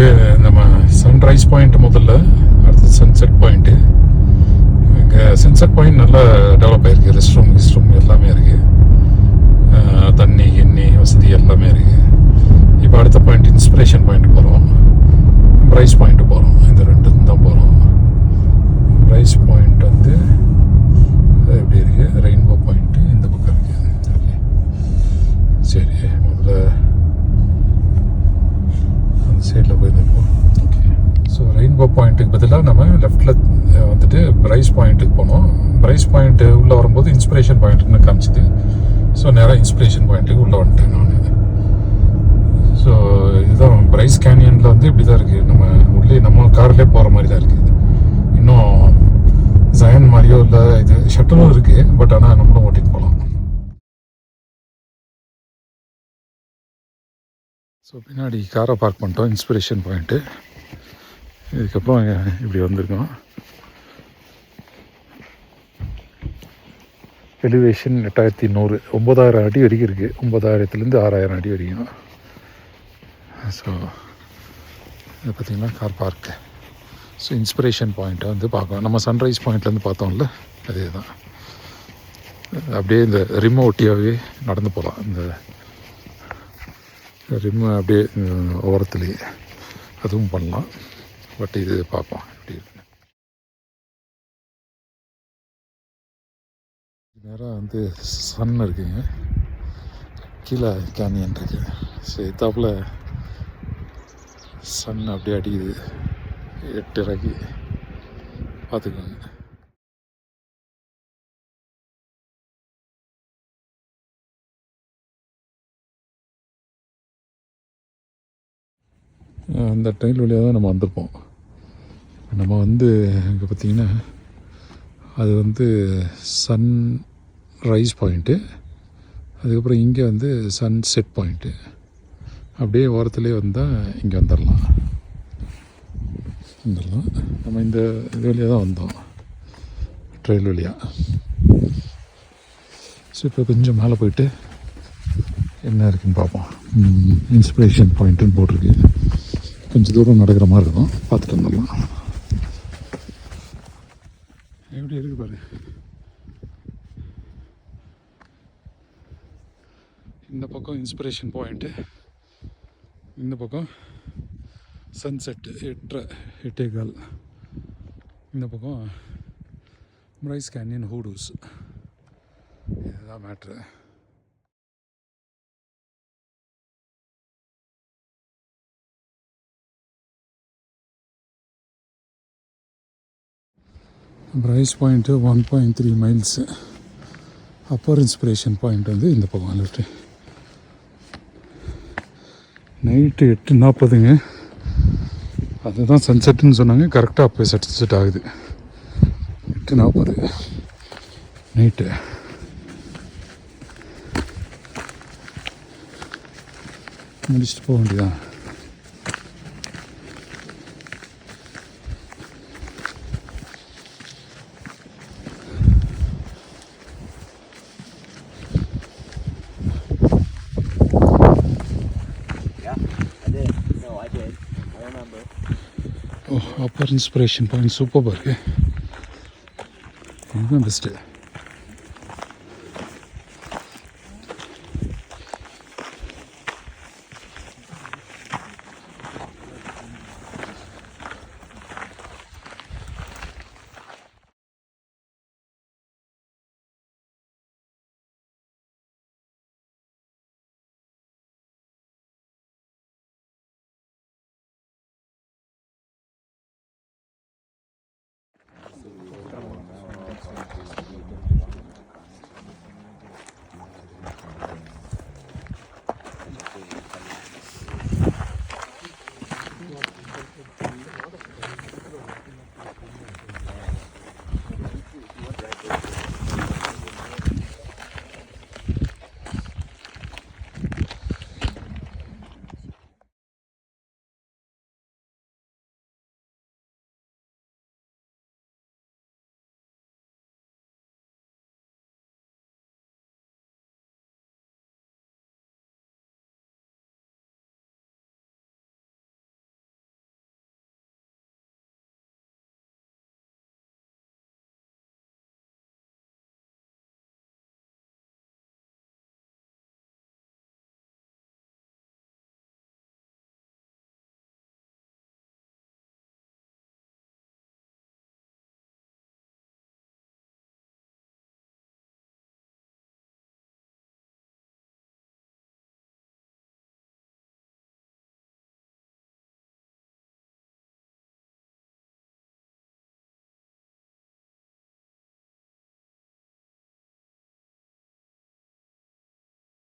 அப்படியே நம்ம sunrise point முதல்ல, அடுத்து சன்செட் பாயிண்ட்டு. இங்கே சன்செட் பாயிண்ட் நல்லா டெவலப் ஆகிருக்கு. ரெஸ்ட் ரூம் எல்லாமே இருக்குது. தண்ணி கிண்ணி வசதி எல்லாமே இருக்குது. இப்போ அடுத்த பாயிண்ட் இன்ஸ்பிரேஷன் பாயிண்ட் போகிறோம், பிரைஸ் பாயிண்ட்டு போகிறோம். இந்த ரெண்டுக்கும் தான் போகிறோம். பிரைஸ் பாயிண்ட் வந்து எப்படி இருக்குது, ரெயின்போ பாயிண்ட்டு இந்த பக்கம் இருக்குது. ஓகே, சரி, முதல்ல அந்த சைடில் போய் நிற்போம். ஓகே, ஸோ ரெயின்போ பாயிண்ட்டுக்கு பதிலாக நம்ம லெஃப்டில் வந்துட்டு பிரைஸ் பாயிண்ட்டுக்கு போனோம். பிரைஸ் பாயிண்ட்டு உள்ளே வரும்போது இன்ஸ்பிரேஷன் பாயிண்ட்டுன்னு காமிச்சிது. ஸோ நேராக இன்ஸ்பிரேஷன் பாயிண்ட்டுக்கு உள்ளே வந்துட்டேன் நான். ஸோ இதுதான் பிரைஸ் கேனியனில் வந்து இப்படி தான் இருக்குது. நம்ம உள்ளே நம்ம கார்லேயே போகிற மாதிரி தான் இருக்குது. இன்னும் ஜயன் மாதிரியோ இல்லை, இது ஷட்டலும் இருக்குது, பட் ஆனால் நம்மளும் ஓட்டிட்டு போகலாம். ஸோ பின்னாடி காரை பார்க் பண்ணிட்டோம், இன்ஸ்பிரேஷன் பாயிண்ட்டு. இதுக்கப்புறம் இப்படி வந்திருக்கோம். எலிவேஷன் 8100, 9000 அடி வரைக்கும் இருக்குது. 9000லேருந்து 6000 அடி வரைக்கும். ஸோ இது பார்த்திங்கன்னா கார் பார்க்கு. ஸோ இன்ஸ்பிரேஷன் பாயிண்ட்டை வந்து பார்க்கலாம். நம்ம சன்ரைஸ் பாயிண்ட்லேருந்து பார்த்தோம்ல, அதே தான். அப்படியே இந்த ரிம்மை ஒட்டியாகவே நடந்து போகலாம். இந்த ரிம்மை அப்படியே ஓரத்துலேயே அதுவும் பண்ணலாம். பட் இது பார்ப்போம் எப்படி இருக்கு. நேராக வந்து சன் இருக்குங்க, கீழே கேனியன் இருக்குது. ஸோ எத்தாப்பில் சன் அப்படியே அடிக்குது 8:30 பார்த்துக்கோங்க. அந்த ட்ரெயின் வழியாக தான் நம்ம வந்திருப்போம். நம்ம வந்து இங்கே பார்த்திங்கன்னா அது வந்து சன் ரைஸ் பாயிண்ட்டு, அதுக்கப்புறம் இங்கே வந்து சன் செட் பாயிண்ட்டு. அப்படியே ஓரத்துலேயே வந்தால் இங்கே வந்துடலாம். நம்ம இந்த இது வழியாக தான் வந்தோம், ட்ரெயின் வழியாக. ஸோ இப்போ கொஞ்சம் மேலே போயிட்டு என்ன இருக்குதுன்னு பார்ப்போம். இன்ஸ்பிரேஷன் பாயிண்ட்டுன்னு போட்டிருக்கு. கொஞ்சம் தூரம் நடக்கிற மாதிரி இருக்கும், பார்த்துட்டு வந்துடலாம். எப்படி இருக்கு பாரு. இந்த பக்கம் இன்ஸ்பிரேஷன் பாயிண்ட்டு, இந்த பக்கம் சன்செட்டு 8:15. இந்த பக்கம் பிரைஸ் கேனியன் ஹூடூஸ். இதுதான் மேட்ரு. Bryce point 1.3 miles. Upper inspiration point வந்து இந்த பக்கம் லெஃப்ட்டு. நைட்டு 8:40ங்க. அதுதான் சன்செட்டுன்னு சொன்னாங்க. கரெக்டாக அப்போ சன்செட் ஆகுது. 8:40 நைட்டு. முடிச்சுட்டு போக வேண்டியதான். அப்பர் இன்ஸ்பிரேஷன் பாயிண்ட் சூப்பராக இருக்குது. இதுதான் பெஸ்ட்டு.